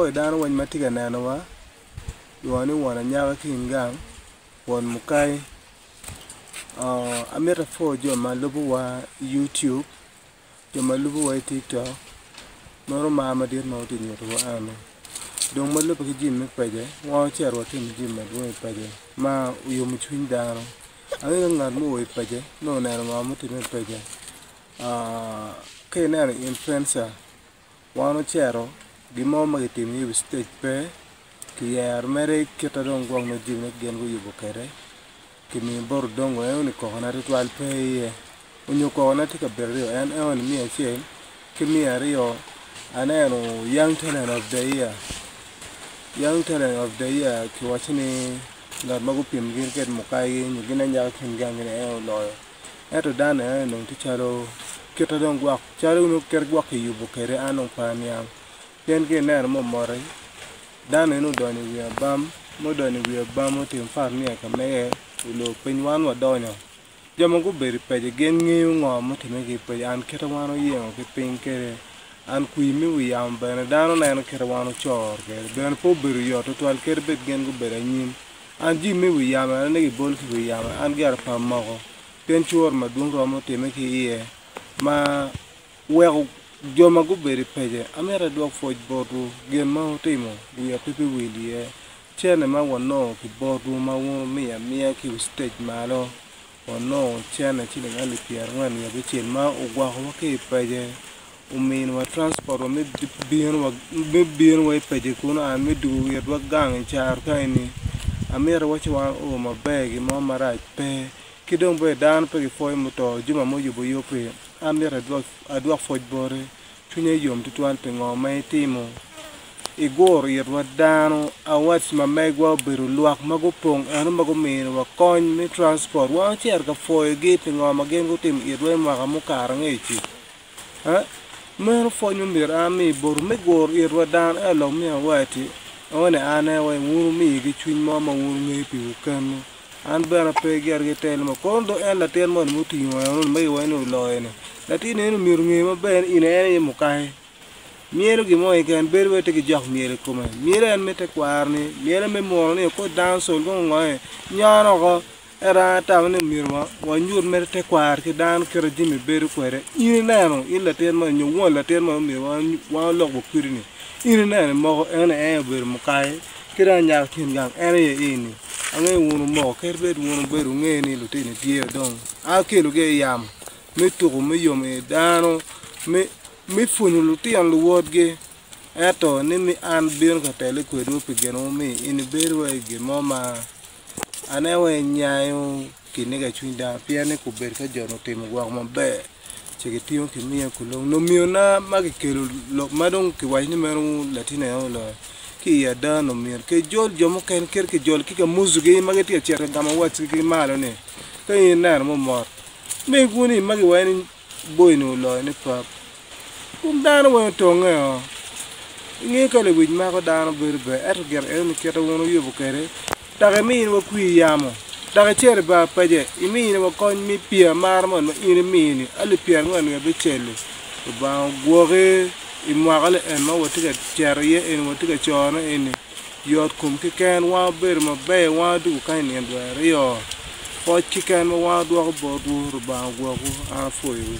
poi dano wany ma tye ka nenowa dwong ni wan anyaka ki gang wan mukai amita fo jo ma lubuwa YouTube jo ma lubuwa TikTok moro mama dir ma uti nyoto wa ano dong ma lubu ki jim me peje wa cher wa tim jim ma dwong peje ma uyo mu chuny dano angi ngat mu we peje no neno ma mu tim peje ke neno influencer wano chero gimo ma gitim yu stage pe ki yer mere kita dong gwang no jim ne gen go yubo kere kimi bor dongo ni ko na ritual pe ye unyo ko na tika berrio en mi achiel kimi ario aneno young talent of the year ki wachini ngat mago pim gir ket mukai ni gina nya kin gang ne loyo eto dane no ti chalo kita dong gwak chalo no ker gwak yubo kere anong panyang yen ke ner mo more dane no doni wi bam mo doni wi bam mo tim far ni ka me ulo pinwan wa donyo jama go beri peje gen ngiu ngo mo tim ke pe an keta wano yeng ke pin kere an kui mi wi am bene dano na no keta wano chor ke ben po beri yo to twal ker bet gen go beri nyim an ji mi wi yam an ne bol ki wi yam an gar pam mo pen chor ma dung ro mo tim ke ye ma we joma go beri peje amera dok foj bodu gen ma timo wi apipi wili e chene ma wono ki bodu ma wo mia ki stage malo wono chene chile ngali pier ngwan ya be chen ma ugwa ko ke peje umin wa transport me bien wa peje kuno an me du yer wa gang char kaini amera wachwa o ma begi ma mara pe kidong be dan pe foi moto juma mo yubo yope amera adwa foj bore chunya yom tutwal pe ngoma timo igor yerwa dano awats ma megwa biru luak mago pong anu mago mino wa kony me transport wa cher ka foi ge pe ngoma gen go tim yerwa ma mo kar ngechi ha mer fo nyu mir ami bor me gor yerwa dan elo mi awati one ane wa wuru mi gi chuny ma wuru nge pi kan an bera pe ger ge tel mo kondo ela tel mo muti no me wa no loene latini enu mir nge ma ben ine mo kai mielo gi moy kan berwe te gi jox mielo kuma mielo en mete kwarni mielo me mo ne ko danso go ngoy nyano ko era ta ne mirwa wa nyur mete kwar ki dan kere jimi beru kwere ine nano illa ten ma nyu wala ten ma mi wa lo go kirini ine nano mo ene ber mo kai kira nya kin gang ene ye ini ange wonu mo kerbe wonu beru nge ni lutini die don a kelu ge yam me to me yome dano me funyu lutian luwodge eto ni mi an bir ka tele ko do pigeno mi in berwa ge mama anewe nyayo kiniga chunda piane ku ber ka jono timo gwa mo be chegetiyo ki miya kulong no miona magi kelu lo madong ki wajni meru latina yo lo ki ya dano mir ke jol jomo ken ker ke jol ki ka muzuge mageti cher gama wat ki malo ne kay nar mo mor me guni magi wani boyno lo ne pap kum dano wo tonge o ngi ko le wij ma ko dano berbe ger en keta wono yubu kere daga min wo kwi yamo daga cher ba paje imi wo kon mi pia mar mon ma ine mini ali pia ngon ngi be chele ba gore i mwagale en ma wote ga cher ye en wote ga chono en yot kum ki ken wa ber ma be wa du kan en do yo po ki ken wa do bo du ba go a foyo